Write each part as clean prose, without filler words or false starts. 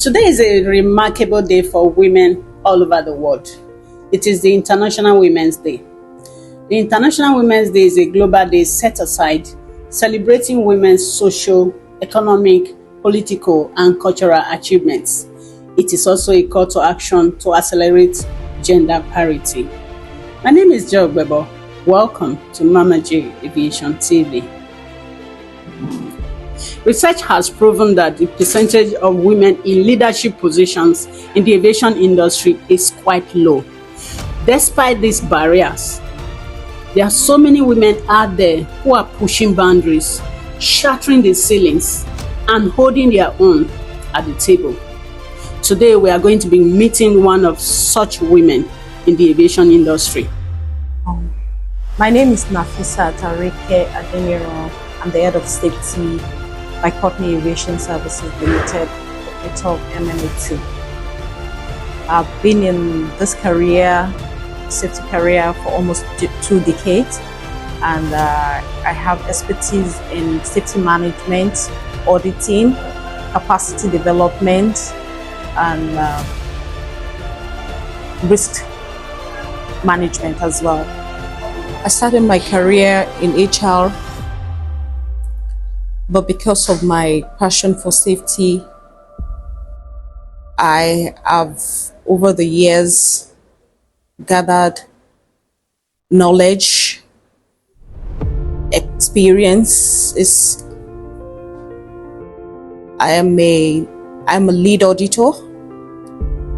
Today is a remarkable day for women all over the world. It is the International Women's Day. The International Women's Day is a global day set aside celebrating women's social, economic, political, and cultural achievements. It is also a call to action to accelerate gender parity. My name is Joe Bebo. Welcome to Mamaj Aviation TV. Research has proven that the percentage of women in leadership positions in the aviation industry is quite low. Despite these barriers, there are so many women out there who are pushing boundaries, shattering the ceilings, and holding their own at the table. Today, we are going to be meeting one of such women in the aviation industry. My name is Nafisa Tarike Adeniro. I'm the head of safety by Courtney Aviation Services Limited, operator of MNAT. I've been in this safety career for almost 2 decades, and I have expertise in safety management, auditing, capacity development, and risk management as well. I started my career in HR, but because of my passion for safety, I have over the years gathered knowledge, experiences. I'm a lead auditor,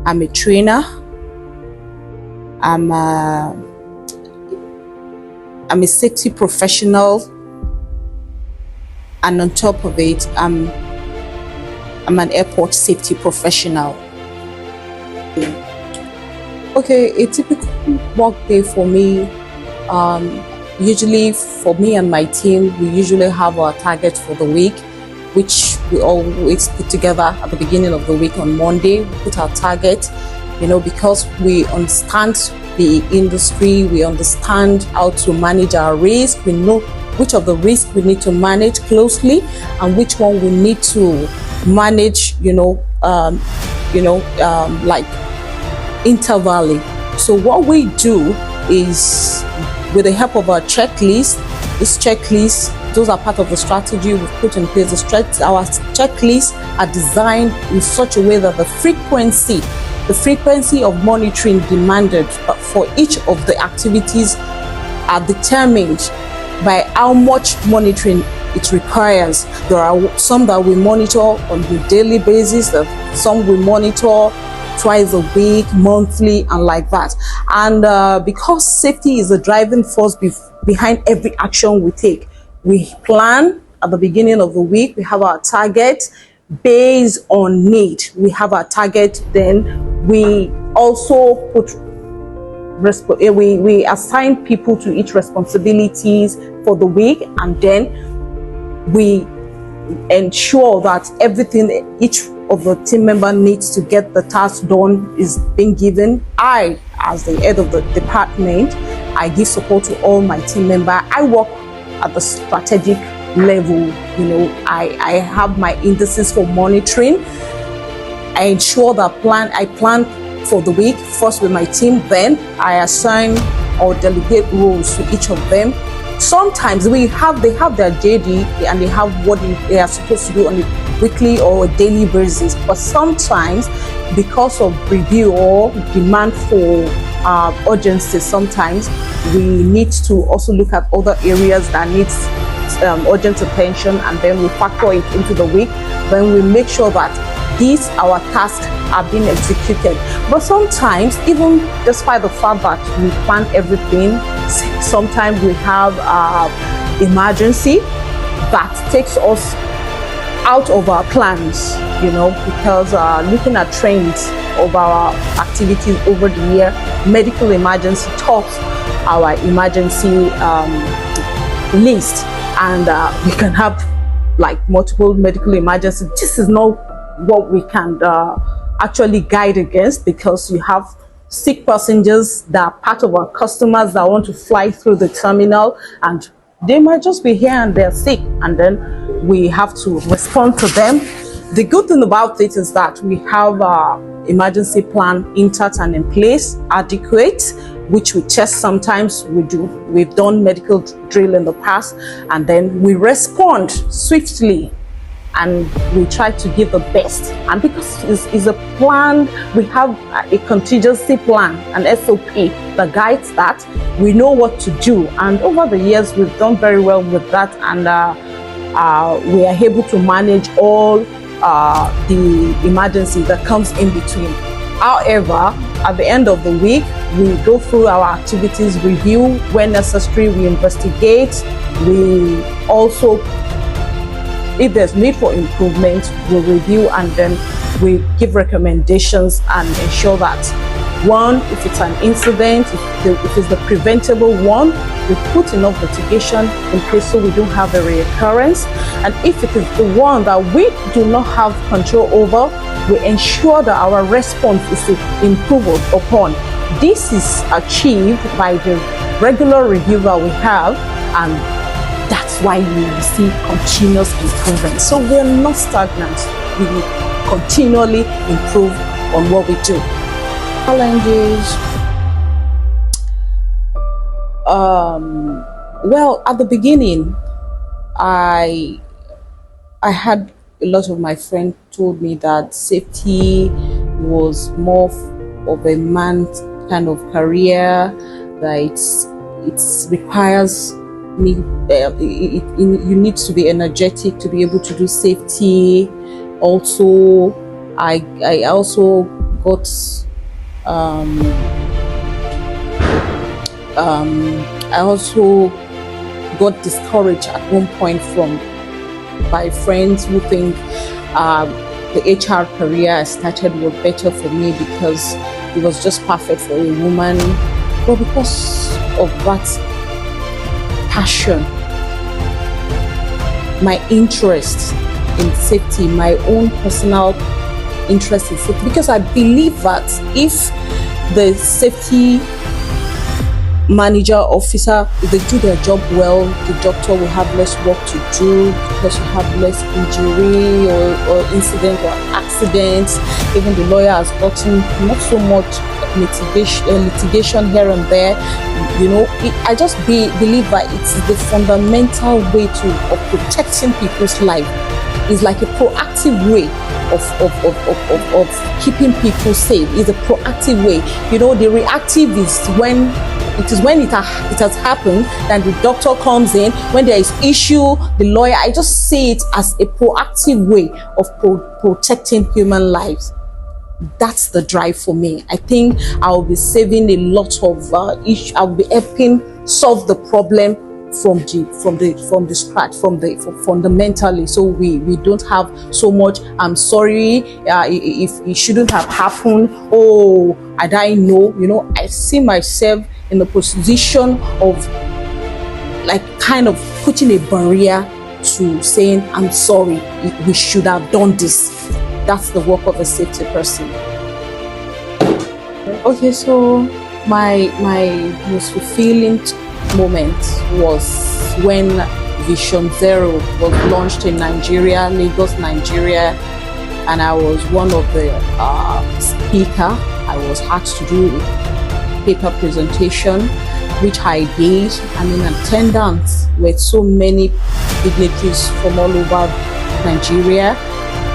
I'm a trainer, I'm a safety professional, and on top of it, I'm an airport safety professional. Okay, a typical work day for me, usually for me and my team, we usually have our target for the week, which we always put together at the beginning of the week on Monday. We put our target, because we understand the industry, we understand how to manage our risk, we know which of the risks we need to manage closely and which one we need to manage, like intervalling. So what we do is, with the help of our checklist, those are part of the strategy we've put in place. Our checklists are designed in such a way that the frequency of monitoring demanded for each of the activities are determined by how much monitoring it requires. There are some that we monitor on a daily basis, some we monitor twice a week, monthly, and like that. And because safety is the driving force behind every action we take, we plan at the beginning of the week. We have our target based on need. We have our target, then we also we assign people to each responsibilities for the week, and then we ensure that everything each of the team member needs to get the task done is being given. I, as the head of the department, I give support to all my team members. I work at the strategic level. I have my indices for monitoring. I ensure that I plan for the week first with my team, then I assign or delegate roles to each of them. Sometimes they have their JD and they have what they are supposed to do on a weekly or a daily basis, but sometimes because of review or demand for urgency, sometimes we need to also look at other areas that needs urgent attention, and then we factor it into the week. Then we make sure that our tasks are being executed. But sometimes, even despite the fact that we plan everything, sometimes we have emergency that takes us out of our plans, because looking at trends of our activities over the year, medical emergency tops our emergency list, and we can have like multiple medical emergencies. This is not what we can actually guide against, because you have sick passengers that are part of our customers that want to fly through the terminal, and they might just be here and they're sick, and then we have to respond to them The good thing about it is that we have emergency plan intact and in place, adequate, which we test sometimes. We've done medical drill in the past, and then we respond swiftly and we try to give the best. And because it's a plan, we have a contingency plan, an SOP that guides that. We know what to do, and over the years we've done very well with that, and we are able to manage all the emergency that comes in between. However, at the end of the week, we go through our activities, review when necessary, we investigate, we also, if there's need for improvement, we'll review, and then we give recommendations and ensure that, one, if it's an incident, if it's the preventable one, we put enough mitigation in place so we don't have a reoccurrence. And if it is the one that we do not have control over, we ensure that our response is improved upon. This is achieved by the regular review that we have, and that's why we see continuous improvement. So we're not stagnant. We will continually improve on what we do. Challenges. Well, at the beginning, I had a lot of my friends told me that safety was more of a man's kind of career, that it requires me. You need to be energetic to be able to do safety. Also, I also got I also got discouraged at one point by friends who think the HR career I started was better for me because it was just perfect for a woman. But because of that passion, my interest in safety, my own personal interest in safety, because I believe that if the safety manager, officer, if they do their job well, the doctor will have less work to do because you have less injury or incident or accidents. Even the lawyer has gotten not so much litigation here and there. You know, I just believe that it's the fundamental way of protecting people's life. It's like a proactive way of keeping people safe. It's a proactive way. You know, the reactive is when it has happened, then the doctor comes in. When there is issue, the lawyer. I just see it as a proactive way of protecting human lives. That's the drive for me. I think I'll be saving a lot of I'll be helping solve the problem from the scratch, from fundamentally, so we don't have so much I'm sorry if it shouldn't have happened. Oh, I don't know. You know, I see myself in the position of like kind of putting a barrier to saying I'm sorry, we should have done this. That's the work of a safety person. Okay, so my most fulfilling moment was when Vision Zero was launched in Nigeria, Lagos, Nigeria, and I was one of the speaker. I was asked to do a paper presentation, which I did, and in attendance with so many dignitaries from all over Nigeria.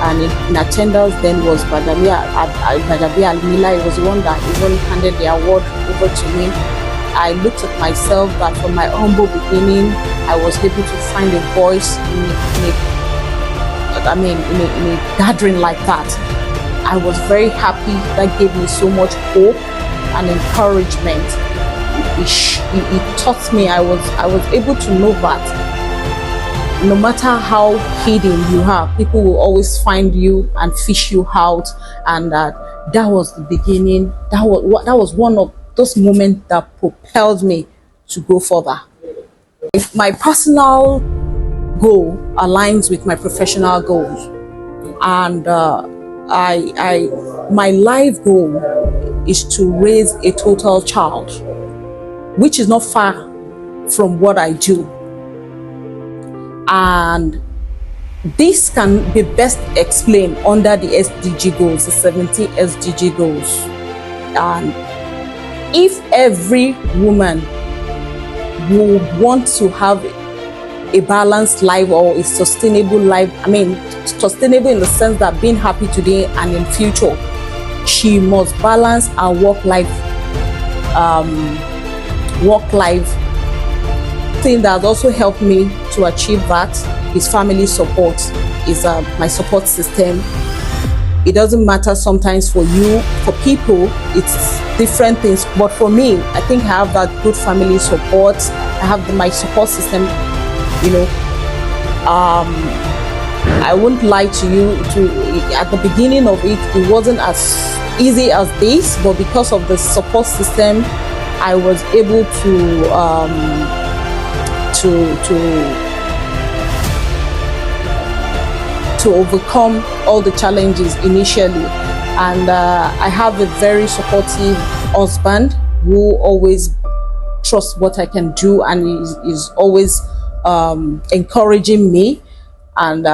And in attendance then was Badabi Almila. It was the one that even handed the award over to me. I looked at myself that from my humble beginning, I was able to find a voice in a gathering like that. I was very happy. That gave me so much hope and encouragement. It taught me, I was able to know that no matter how hidden you are, people will always find you and fish you out. And that was the beginning. That was one of those moments that propelled me to go further. If my personal goal aligns with my professional goals, and my life goal is to raise a total child, which is not far from what I do. And this can be best explained under the SDG goals, the 17 SDG goals. And if every woman would want to have a balanced life or a sustainable life, I mean, sustainable in the sense that being happy today and in future, she must balance her work-life thing that has also helped me to achieve that is family support, is my support system. It doesn't matter sometimes for you, for people, it's different things. But for me, I think I have that good family support. I have my support system, you know. I won't lie to you, at the beginning of it, it wasn't as easy as this, but because of the support system, I was able to overcome all the challenges initially. And I have a very supportive husband who always trusts what I can do and is always encouraging me. And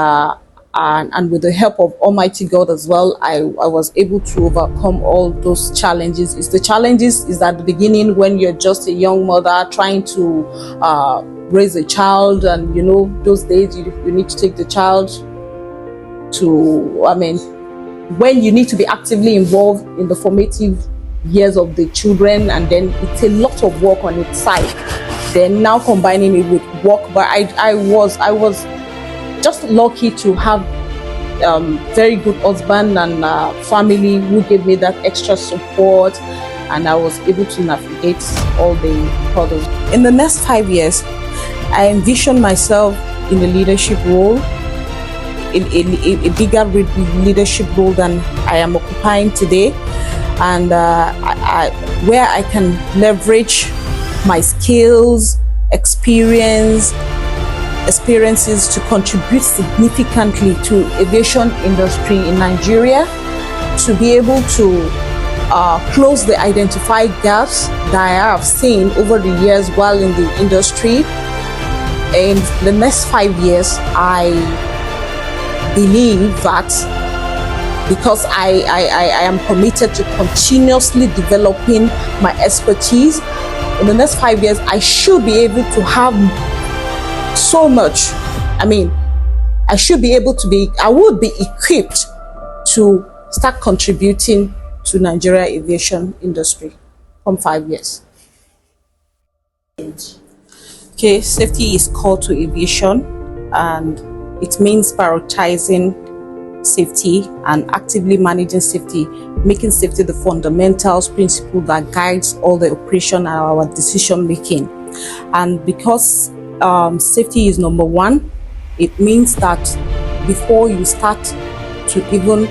with the help of Almighty God as well, I was able to overcome all those challenges. The challenges is at the beginning when you're just a young mother trying to raise a child, and you know, those days you need to take the child to, I mean, when you need to be actively involved in the formative years of the children, and then it's a lot of work on its side. Then now combining it with work, but I was just lucky to have very good husband and family who gave me that extra support, and I was able to navigate all the hurdles. In the next 5 years, I envision myself in a leadership role, in a bigger leadership role than I am occupying today, and where I can leverage my skills, experiences to contribute significantly to aviation industry in Nigeria, to be able to close the identified gaps that I have seen over the years while in the industry. In the next 5 years, I believe that because I am committed to continuously developing my expertise, in the next 5 years, I should be able to have so much. I mean, I would be equipped to start contributing to Nigeria aviation industry from 5 years. Okay, safety is core to aviation, and it means prioritizing safety and actively managing safety, making safety the fundamentals principle that guides all the operation and our decision making. And because safety is number one, it means that before you start to even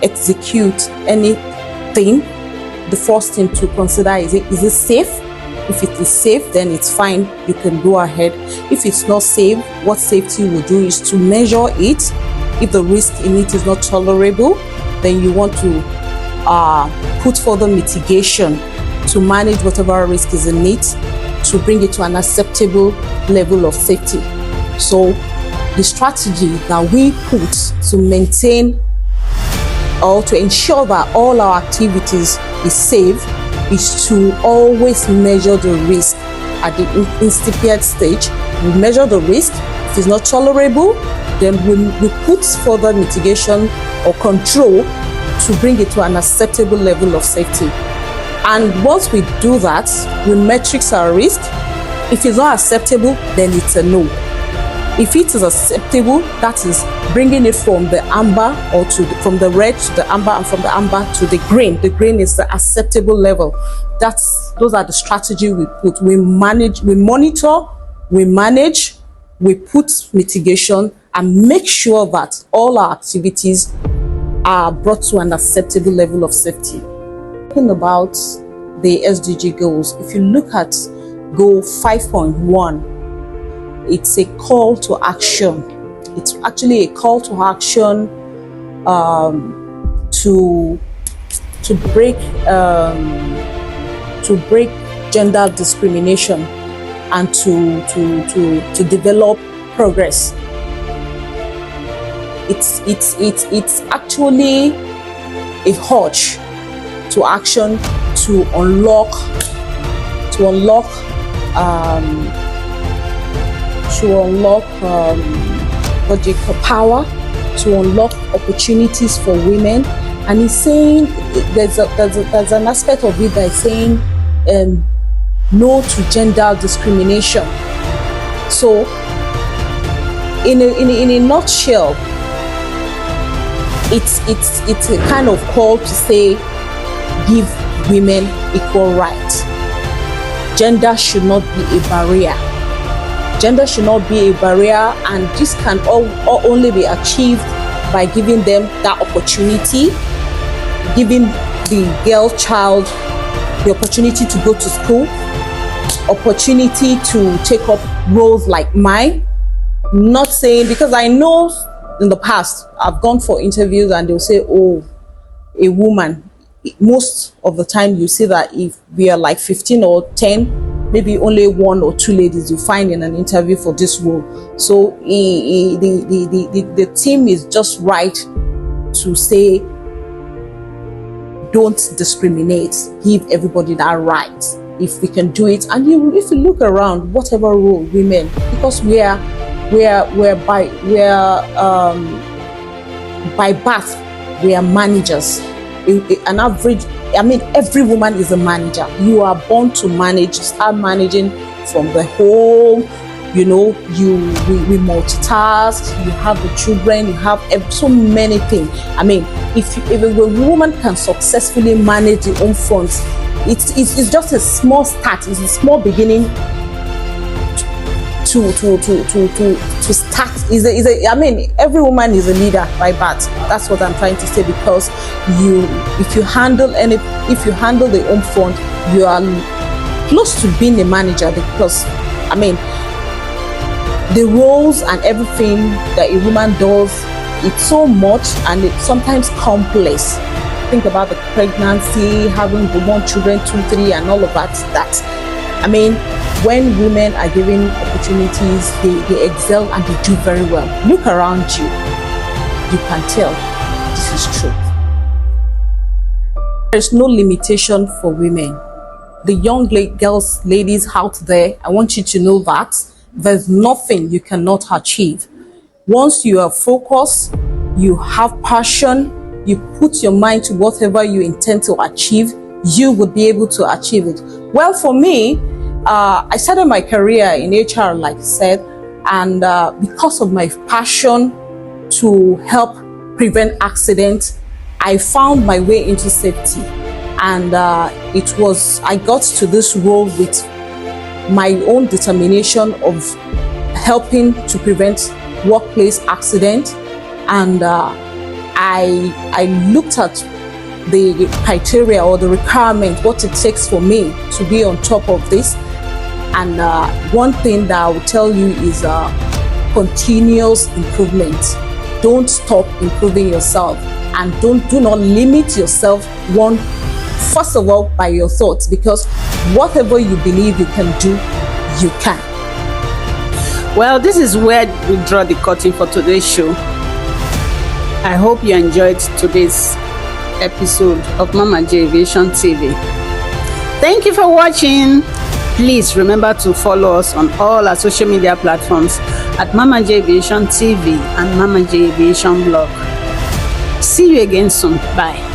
execute anything, the first thing to consider is it safe? If it is safe, then it's fine, you can go ahead. If it's not safe, what safety will do is to measure it. If the risk in it is not tolerable, then you want to put further mitigation to manage whatever risk is in it, to bring it to an acceptable level of safety. So the strategy that we put to maintain or to ensure that all our activities is safe is to always measure the risk at the incipient stage. We measure the risk. If it's not tolerable, then we put further mitigation or control to bring it to an acceptable level of safety. And once we do that, we matrix our risk. If it's not acceptable, then it's a no. If it is acceptable, that is bringing it from the amber or from the red to the amber, and from the amber to the green. The green is the acceptable level. Those are the strategy we put. We manage, we monitor, we manage, we put mitigation, and make sure that all our activities are brought to an acceptable level of safety. Talking about the SDG goals, if you look at goal 5.1, it's a call to action. It's actually a call to action to break gender discrimination and to develop progress. it's actually a urge to action to unlock what do you call power, to unlock opportunities for women. And he's saying there's an aspect of it that is saying no to gender discrimination. So in a nutshell, it's a kind of call to say give women equal rights. Gender should not be a barrier. Gender should not be a barrier, and this can only be achieved by giving them that opportunity, giving the girl child the opportunity to go to school, opportunity to take up roles like mine. Not saying, because I know in the past I've gone for interviews and they'll say, oh, a woman. Most of the time you see that if we are like 15 or 10, maybe only 1 or 2 ladies you find in an interview for this role. So the team is just right to say don't discriminate, give everybody that right. If we can do it, and if you look around, whatever role women, because by birth we are managers. An average, I mean, every woman is a manager. You are born to manage. Start managing from the home. You know, we multitask. You have the children. You have so many things. I mean, if a woman can successfully manage the home front, it's just a small start. It's a small beginning to start. I mean, every woman is a leader by birth. That's what I'm trying to say, because if you handle the home front, you are close to being a manager, because I mean, the roles and everything that a woman does, it's so much, and it's sometimes complex. Think about the pregnancy, having the 1, children, 2, 3, and all of that. I mean, when women are given opportunities, they excel and they do very well. Look around you. You can tell this is true. There's no limitation for women. The young girls, ladies out there, I want you to know that there's nothing you cannot achieve. Once you are focused, you have passion, you put your mind to whatever you intend to achieve, you will be able to achieve it. Well, for me, I started my career in HR, like I said, and because of my passion to help prevent accidents, I found my way into safety. And I got to this role with my own determination of helping to prevent workplace accident. And I looked at the criteria or the requirement, what it takes for me to be on top of this. And one thing that I will tell you is continuous improvement. Don't stop improving yourself, and do not limit yourself, first of all, by your thoughts, because whatever you believe you can do, you can. Well, this is where we draw the curtain for today's show. I hope you enjoyed today's episode of Mamaj Aviation TV. Thank you for watching. Please remember to follow us on all our social media platforms at Mamaj Aviation TV and Mamaj Aviation Blog. See you again soon. Bye.